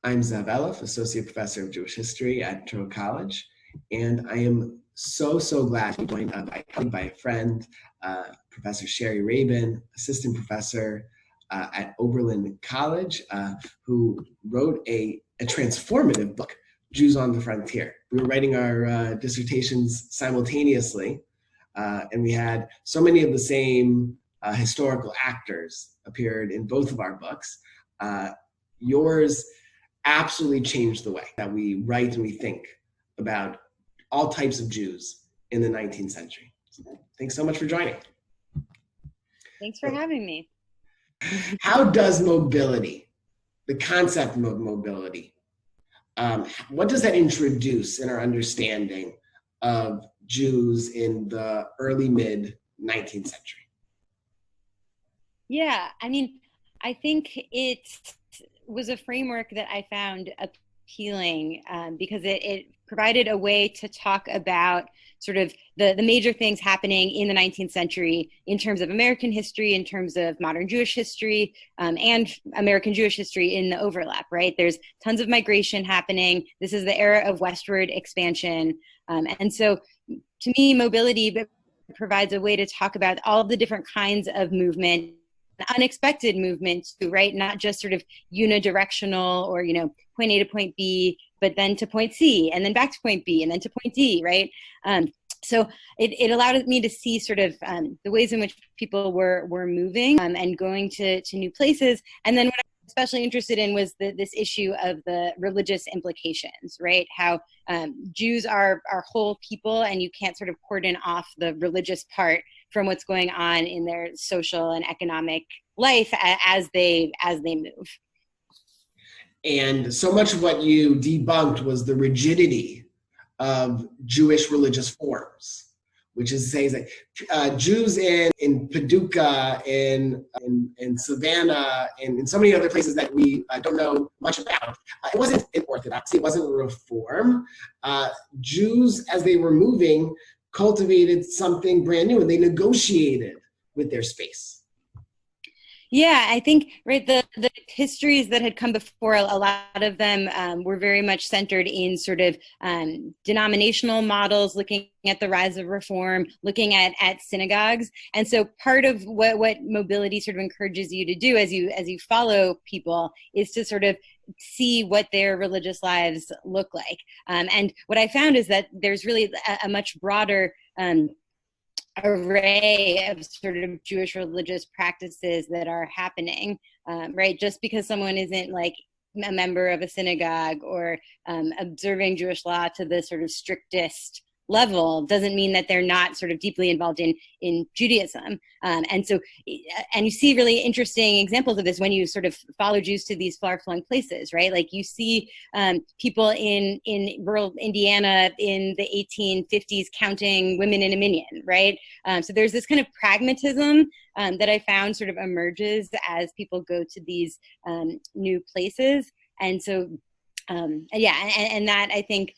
I'm Zev Elef, Associate Professor of Jewish History at Touro College, and I am so glad to be joined by a friend, Professor Shari Rabin, Assistant Professor at Oberlin College, who wrote a transformative book, Jews on the Frontier. We were writing our dissertations simultaneously, and we had so many of the same historical actors appeared in both of our books. Yours absolutely changed the way that we write and we think about all types of Jews in the 19th century. So thanks so much for joining. Thanks for having me. How does mobility, the concept of mobility, what does that introduce in our understanding of Jews in the early mid 19th century? Yeah, I mean, I think it was a framework that I found appealing because it provided a way to talk about sort of the major things happening in the 19th century in terms of American history, in terms of modern Jewish history, and American Jewish history in the overlap, right? There's tons of migration happening. This is the era of westward expansion. And so to me, mobility provides a way to talk about all of the different kinds of movement, unexpected movement too, right? Not just sort of unidirectional or, point A to point B, but then to point C, and then back to point B, and then to point D, right? So it allowed me to see sort of the ways in which people were moving and going to new places. And then what I'm especially interested in was this issue of the religious implications, right? How Jews are whole people, and you can't sort of cordon off the religious part from what's going on in their social and economic life as they move. And so much of what you debunked was the rigidity of Jewish religious forms, which is to say that Jews in Paducah, in Savannah, and in so many other places that we don't know much about, it wasn't an orthodoxy, it wasn't a reform. Jews, as they were moving, cultivated something brand new, and they negotiated with their space. Yeah, I think, right, the histories that had come before, a lot of them were very much centered in sort of denominational models, looking at the rise of reform, looking at synagogues. And so part of what mobility sort of encourages you to do as you follow people is to sort of see what their religious lives look like. And what I found is that there's really a much broader array of sort of Jewish religious practices that are happening, right? Just because someone isn't like a member of a synagogue or observing Jewish law to the sort of strictest level doesn't mean that they're not sort of deeply involved in Judaism. And you see really interesting examples of this when you sort of follow Jews to these far-flung places, right? Like you see people in rural Indiana in the 1850s counting women in a minyan, right? So there's this kind of pragmatism that I found sort of emerges as people go to these new places. And so, and that I think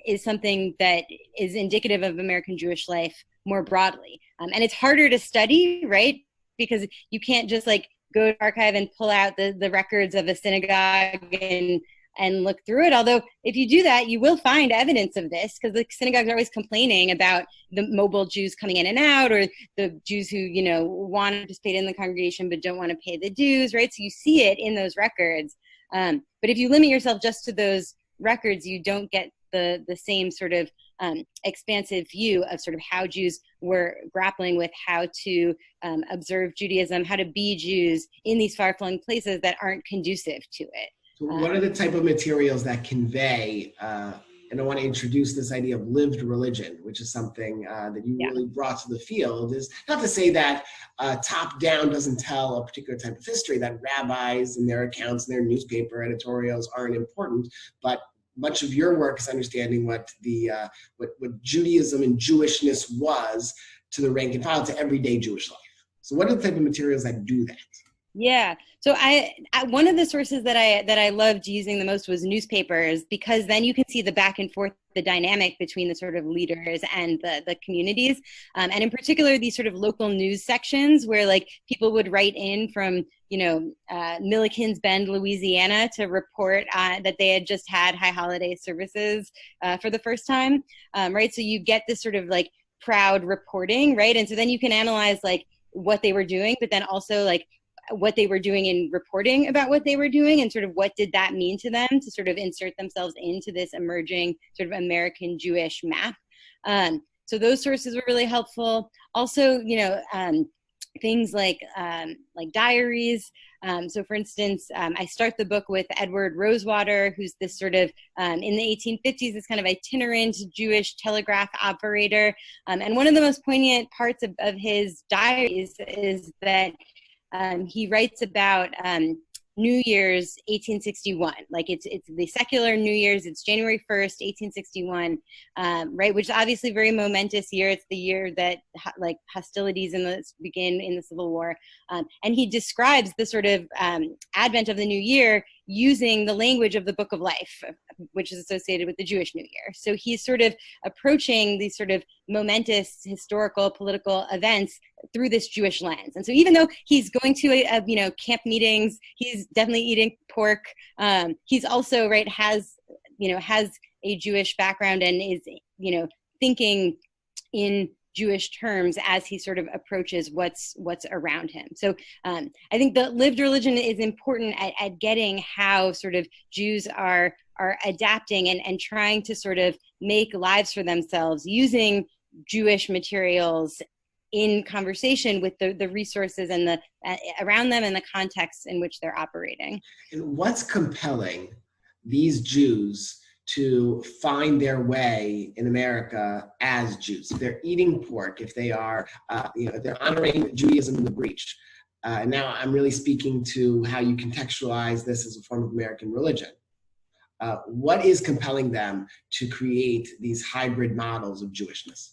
is something that is indicative of American Jewish life more broadly. And it's harder to study, right? Because you can't just like go to archive and pull out the records of a synagogue and look through it. Although if you do that, you will find evidence of this, because the synagogues are always complaining about the mobile Jews coming in and out, or the Jews who, want to participate in the congregation but don't want to pay the dues, right? So you see it in those records. But if you limit yourself just to those records, you don't get the same sort of expansive view of sort of how Jews were grappling with how to observe Judaism, how to be Jews in these far-flung places that aren't conducive to it. So what are the type of materials that convey, and I want to introduce this idea of lived religion, which is something that you really brought to the field. Is not to say that top-down doesn't tell a particular type of history, that rabbis and their accounts and their newspaper editorials aren't important, but much of your work is understanding what Judaism and Jewishness was to the rank and file, to everyday Jewish life. So what are the type of materials that do that? Yeah. So one of the sources that I loved using the most was newspapers, because then you can see the back and forth, the dynamic between the sort of leaders and the communities, and in particular these sort of local news sections where like people would write in from Milliken's Bend, Louisiana, to report that they had just had high holiday services for the first time, right? So you get this sort of like proud reporting, right? And so then you can analyze like what they were doing, but then also like what they were doing in reporting about what they were doing, and sort of what did that mean to them to sort of insert themselves into this emerging sort of American Jewish map. So those sources were really helpful. Also, things like diaries. So for instance, I start the book with Edward Rosewater, who's this sort of, in the 1850s, this kind of itinerant Jewish telegraph operator. And one of the most poignant parts of his diaries is that he writes about New Year's 1861. Like it's the secular New Year's. It's January 1st, 1861, right? Which is obviously a very momentous year. It's the year that like hostilities begin in the Civil War. And he describes the sort of advent of the new year using the language of the Book of Life, which is associated with the Jewish New Year. So he's sort of approaching these sort of momentous historical, political events through this Jewish lens. And so even though he's going to camp meetings, he's definitely eating pork. He's also has a Jewish background and is thinking in Jewish terms as he sort of approaches what's around him. So I think the lived religion is important at getting how sort of Jews are adapting and trying to sort of make lives for themselves using Jewish materials in conversation with the resources and the around them and the context in which they're operating. And what's compelling these Jews to find their way in America as Jews? If they're eating pork, if they are, if they're honoring Judaism in the breach. Now I'm really speaking to how you contextualize this as a form of American religion. What is compelling them to create these hybrid models of Jewishness?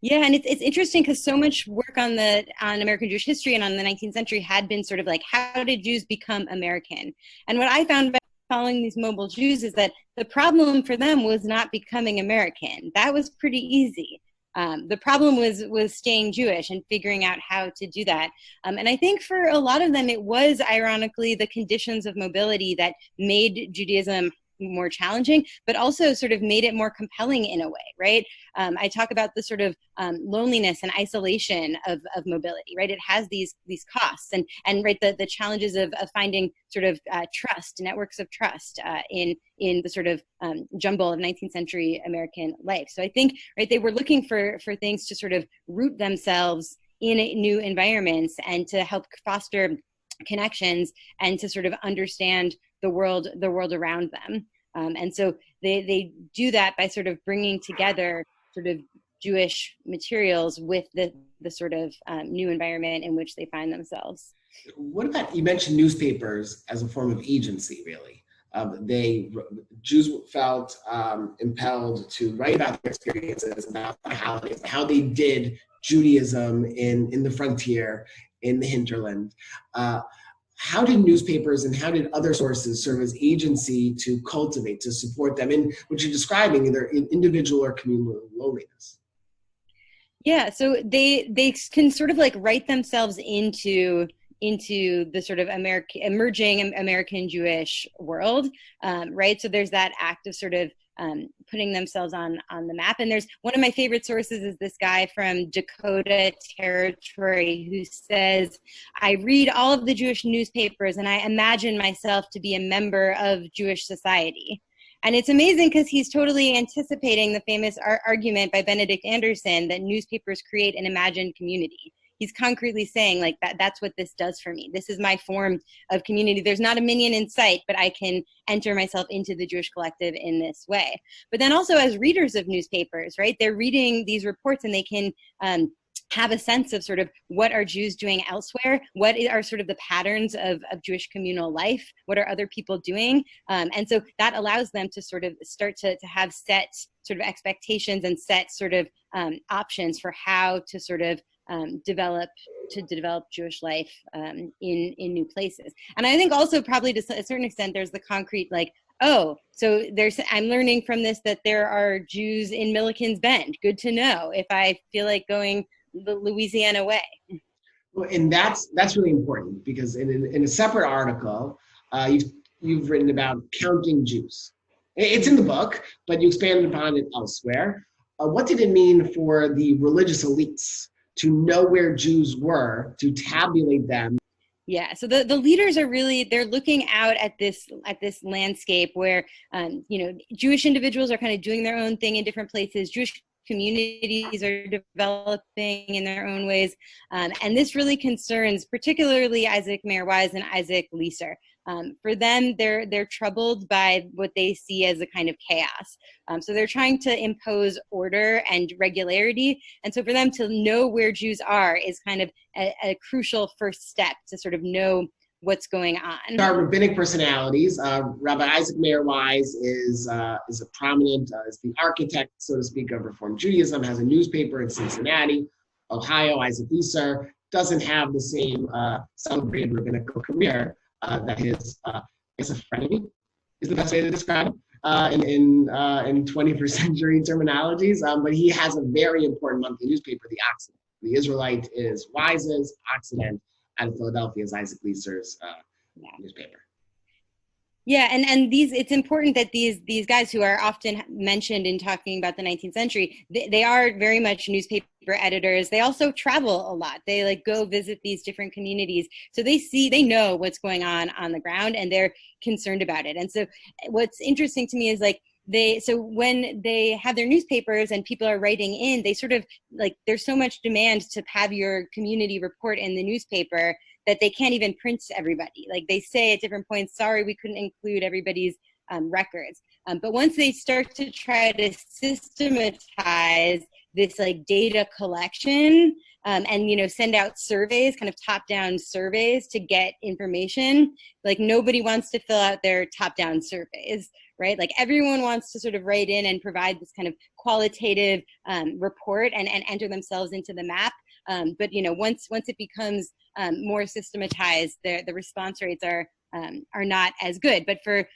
Yeah, and it's interesting because so much work on American Jewish history and on the 19th century had been sort of like, how did Jews become American? And what I found by following these mobile Jews is that the problem for them was not becoming American. That was pretty easy. The problem was staying Jewish and figuring out how to do that. And I think for a lot of them, it was ironically the conditions of mobility that made Judaism more challenging, but also sort of made it more compelling in a way, right? I talk about the sort of loneliness and isolation of mobility, right? It has these costs and right, the challenges of finding sort of trust, networks of trust in the sort of jumble of 19th century American life. So I think, right, they were looking for things to sort of root themselves in new environments and to help foster connections and to sort of understand the world around them. And so they do that by sort of bringing together sort of Jewish materials with the sort of new environment in which they find themselves. What about, you mentioned newspapers as a form of agency, really. Jews felt impelled to write about their experiences, about the holidays, how they did Judaism in the frontier, in the hinterland. How did newspapers and how did other sources serve as agency to cultivate, to support them in what you're describing, either in individual or communal loneliness? Yeah, so they can sort of like write themselves into the sort of emerging American Jewish world, right? So there's that act of sort of putting themselves on the map. And there's one of my favorite sources is this guy from Dakota Territory who says, I read all of the Jewish newspapers and I imagine myself to be a member of Jewish society. And it's amazing because he's totally anticipating the famous argument by Benedict Anderson that newspapers create an imagined community. He's concretely saying like that's what this does for me. This is my form of community. There's not a minion in sight, but I can enter myself into the Jewish collective in this way. But then also as readers of newspapers, right, they're reading these reports and they can have a sense of sort of what are Jews doing elsewhere, what are sort of the patterns of Jewish communal life, what are other people doing, and so that allows them to sort of start to have set sort of expectations and set sort of options for how to sort of develop Jewish life in new places. And I think also probably to a certain extent there's the concrete, like, oh, so I'm learning from this that there are Jews in Milliken's Bend. Good to know if I feel like going the Louisiana way. Well, and that's really important, because in a separate article, you've written about counting Jews. It's in the book, but you expanded upon it elsewhere. What did it mean for the religious elites to know where Jews were, to tabulate them? Yeah, so the leaders are really, they're looking out at this landscape where Jewish individuals are kind of doing their own thing in different places. Jewish communities are developing in their own ways, and this really concerns particularly Isaac Mayer Wise and Isaac Leeser. For them, they're troubled by what they see as a kind of chaos. So they're trying to impose order and regularity. And so for them to know where Jews are is kind of a crucial first step to sort of know what's going on. Our rabbinic personalities, Rabbi Isaac Mayer Wise is a prominent, is the architect, so to speak, of Reform Judaism, has a newspaper in Cincinnati, Ohio. Isaac Leeser doesn't have the same celebrated rabbinical career that his, I guess, a frenemy is the best way to describe it in 21st century terminologies. But he has a very important monthly newspaper, The Occident. The Israelite is Wise's, Occident out of Philadelphia is Isaac Leeser's newspaper. Yeah, and it's important that these guys who are often mentioned in talking about the 19th century, they are very much newspaper editors. They also travel a lot. They like go visit these different communities. So they know what's going on the ground, and they're concerned about it. And so what's interesting to me is like, so when they have their newspapers and people are writing in, they sort of like, there's so much demand to have your community report in the newspaper that they can't even print everybody. Like they say at different points, sorry, we couldn't include everybody's records. But once they start to try to systematize this like data collection and send out surveys, kind of top-down surveys to get information, like nobody wants to fill out their top-down surveys, right? Like everyone wants to sort of write in and provide this kind of qualitative report and enter themselves into the map. But once it becomes more systematized, the response rates are not as good. But for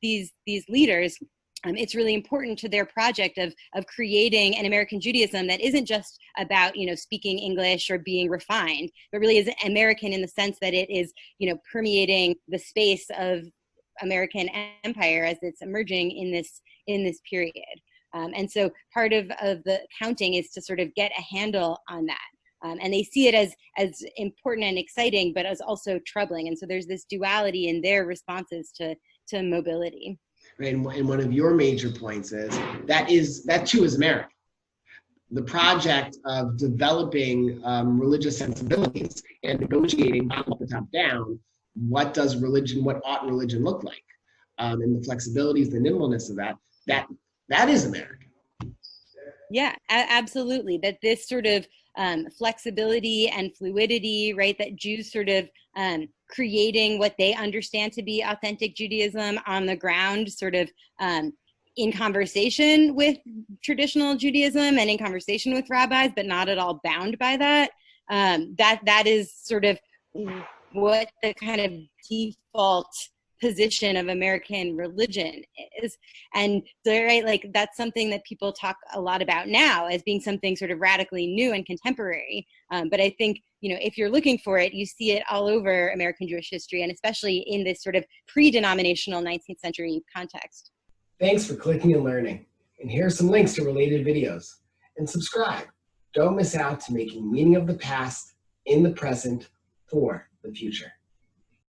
these leaders, it's really important to their project of creating an American Judaism that isn't just about speaking English or being refined, but really is American in the sense that it is permeating the space of American empire as it's emerging in this period. And so part of the counting is to sort of get a handle on that. And they see it as important and exciting, but as also troubling. And so there's this duality in their responses to mobility. Right, and one of your major points is that too is American. The project of developing religious sensibilities and negotiating bottom up and top down, what ought religion look like? And the flexibilities, the nimbleness of that is American. Yeah, absolutely. That this sort of flexibility and fluidity, right? That Jews sort of creating what they understand to be authentic Judaism on the ground, sort of in conversation with traditional Judaism and in conversation with rabbis, but not at all bound by that. That is sort of what the kind of default position of American religion is. And so, right, like that's something that people talk a lot about now as being something sort of radically new and contemporary. But I think, if you're looking for it, you see it all over American Jewish history, and especially in this sort of pre-denominational 19th century context. Thanks for clicking and learning. And here are some links to related videos. And subscribe. Don't miss out to making meaning of the past in the present for the future.